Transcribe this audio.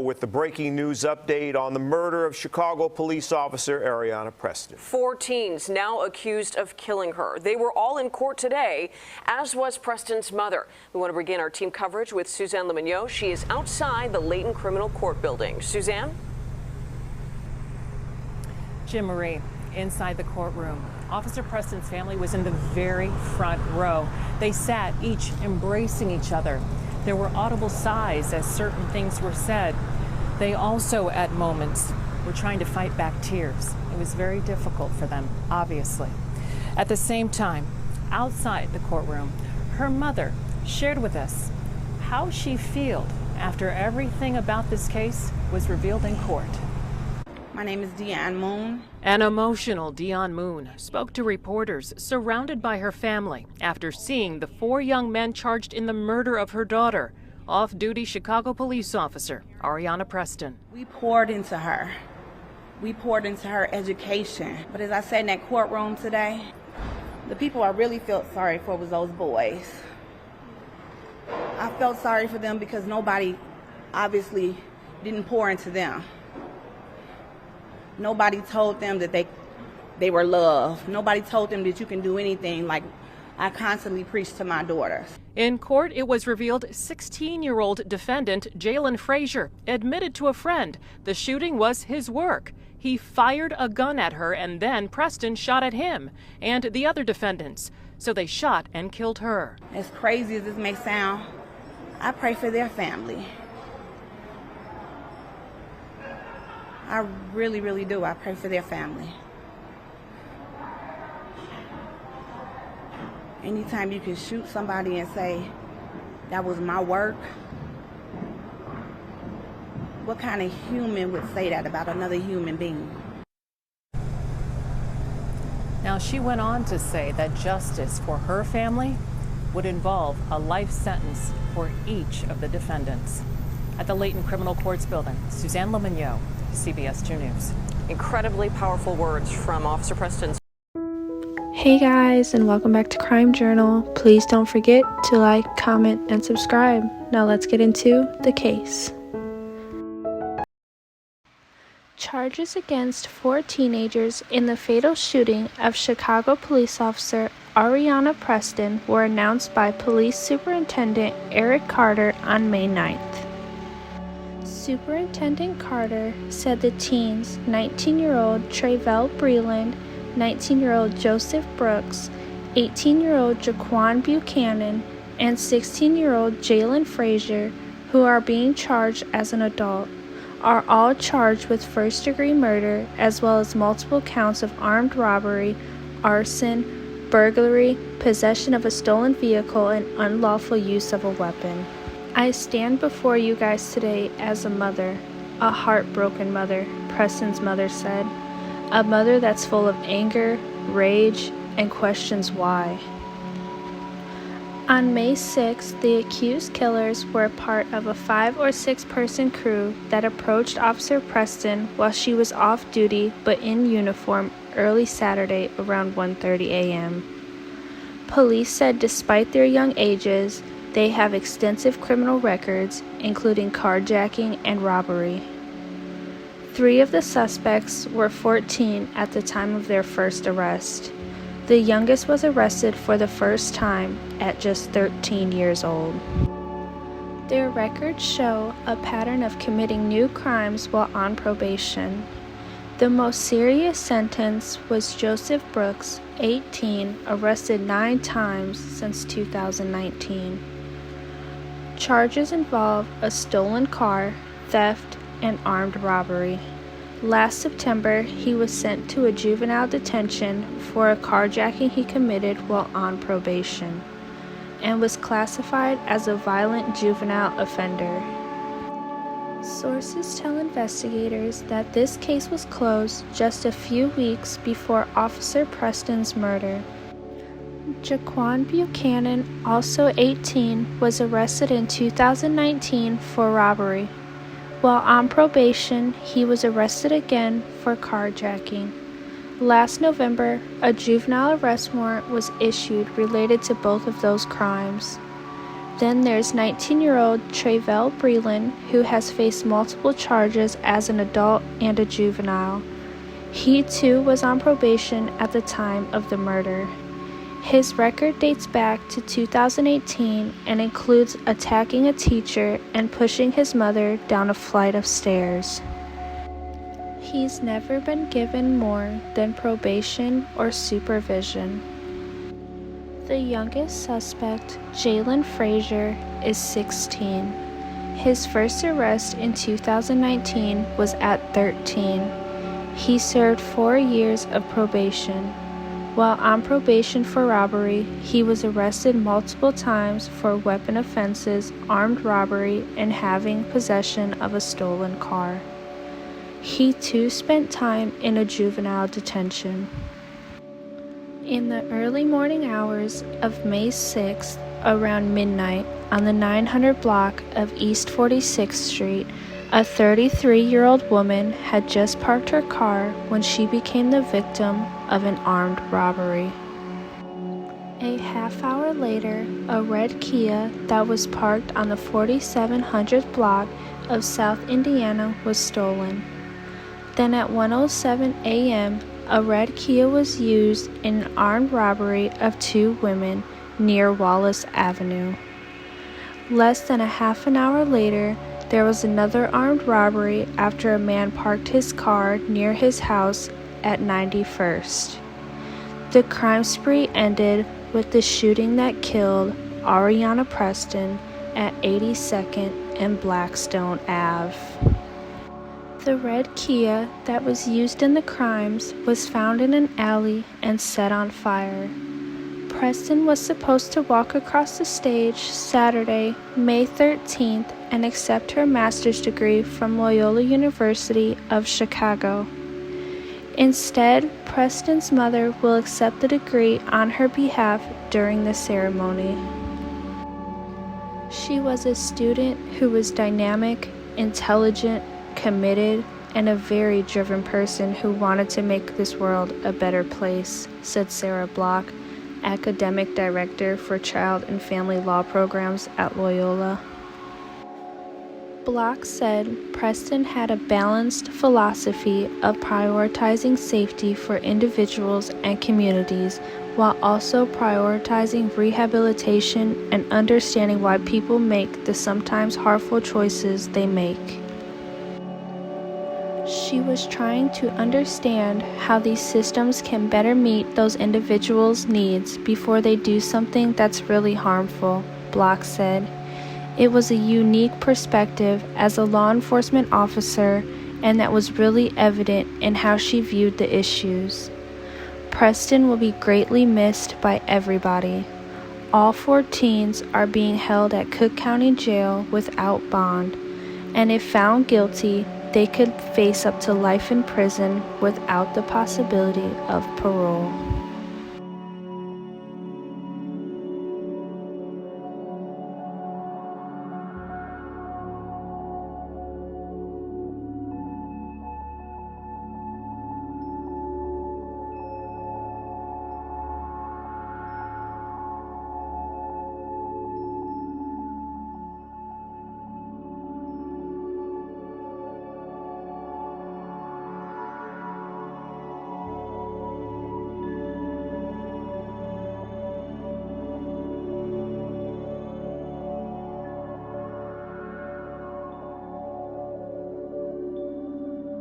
With the breaking news update on the murder of Chicago police officer Areanah Preston. 4 teens now accused of killing her. They were all in court today, as was Preston's mother. We want to begin our team coverage with Suzanne Lemonnier. She is outside the Layton Criminal Court building. Suzanne? Jim Marie, inside the courtroom. Officer Preston's family was in the very front row. They sat each embracing each other. There were audible sighs as certain things were said. They also, at moments, were trying to fight back tears. It was very difficult for them, obviously. At the same time, outside the courtroom, her mother shared with us how she felt after everything about this case was revealed in court. My name is Deanne Moon. An emotional Deanne Moon spoke to reporters surrounded by her family after seeing the 4 young men charged in the murder of her daughter, off-duty Chicago police officer Areanah Preston. We poured into her. We poured into her education. But as I said in that courtroom today, the people I really felt sorry for was those boys. I felt sorry for them because nobody obviously didn't pour into them. Nobody told them that they were loved. Nobody told them that you can do anything, like I constantly preach to my daughters. In court, it was revealed 16-year-old defendant Jalen Frazier admitted to a friend the shooting was his work. He fired a gun at her and then Preston shot at him and the other defendants. So they shot and killed her. As crazy as this may sound, I pray for their family. I really, really do. I pray for their family. Anytime you can shoot somebody and say, that was my work, what kind of human would say that about another human being? Now, she went on to say that justice for her family would involve a life sentence for each of the defendants. At the Layton Criminal Courts building, Suzanne Lemonnier, CBS 2 News. Incredibly powerful words from Officer Preston. Hey guys, and welcome back to Crime Journal. Please don't forget to like, comment, and subscribe. Now let's get into the case. Charges against 4 teenagers in the fatal shooting of Chicago police officer Areanah Preston were announced by Police Superintendent Eric Carter on May 9th. Superintendent Carter said the teens, 19-year-old Trayvell Breland, 19-year-old Joseph Brooks, 18-year-old Jaquan Buchanan, and 16-year-old Jalen Frazier, who are being charged as an adult, are all charged with first-degree murder as well as multiple counts of armed robbery, arson, burglary, possession of a stolen vehicle, and unlawful use of a weapon. I stand before you guys today as a mother, a heartbroken mother, Preston's mother said. A mother that's full of anger, rage, and questions why. On May 6th, the accused killers were part of a 5 or 6 person crew that approached Officer Preston while she was off duty but in uniform early Saturday around 1:30 a.m. Police said despite their young ages, they have extensive criminal records, including carjacking and robbery. 3 of the suspects were 14 at the time of their first arrest. The youngest was arrested for the first time at just 13 years old. Their records show a pattern of committing new crimes while on probation. The most serious sentence was Joseph Brooks, 18, arrested 9 times since 2019. Charges involve a stolen car, theft, and armed robbery. Last September, he was sent to a juvenile detention for a carjacking he committed while on probation, and was classified as a violent juvenile offender. Sources tell investigators that this case was closed just a few weeks before Officer Preston's murder. Jaquan Buchanan, also 18, was arrested in 2019 for robbery. While on probation, he was arrested again for carjacking. Last November, a juvenile arrest warrant was issued related to both of those crimes. Then there's 19-year-old Trayvell Breland, who has faced multiple charges as an adult and a juvenile. He too was on probation at the time of the murder. His record dates back to 2018 and includes attacking a teacher and pushing his mother down a flight of stairs. He's never been given more than probation or supervision. The youngest suspect, Jalen Frazier, is 16. His first arrest in 2019 was at 13. He served 4 years of probation. While on probation for robbery, he was arrested multiple times for weapon offenses, armed robbery, and having possession of a stolen car. He too spent time in a juvenile detention. In the early morning hours of May 6th, around midnight, on the 900 block of East 46th Street, a 33-year-old woman had just parked her car when she became the victim of an armed robbery. A half hour later, a red Kia that was parked on the 4700th block of South Indiana was stolen. Then at 1:07 a.m., a red Kia was used in an armed robbery of 2 women near Wallace Avenue. Less than a half an hour later, there was another armed robbery after a man parked his car near his house at 91st. The crime spree ended with the shooting that killed Areanah Preston at 82nd and Blackstone Ave. The red Kia that was used in the crimes was found in an alley and set on fire. Preston was supposed to walk across the stage Saturday, May 13th, and accept her master's degree from Loyola University of Chicago. Instead, Preston's mother will accept the degree on her behalf during the ceremony. She was a student who was dynamic, intelligent, committed, and a very driven person who wanted to make this world a better place, said Sarah Block, academic director for child and family law programs at Loyola. Block said Preston had a balanced philosophy of prioritizing safety for individuals and communities while also prioritizing rehabilitation and understanding why people make the sometimes harmful choices they make. She was trying to understand how these systems can better meet those individuals' needs before they do something that's really harmful, Block said. It was a unique perspective as a law enforcement officer, and that was really evident in how she viewed the issues. Preston will be greatly missed by everybody. All 4 teens are being held at Cook County Jail without bond, and if found guilty, they could face up to life in prison without the possibility of parole.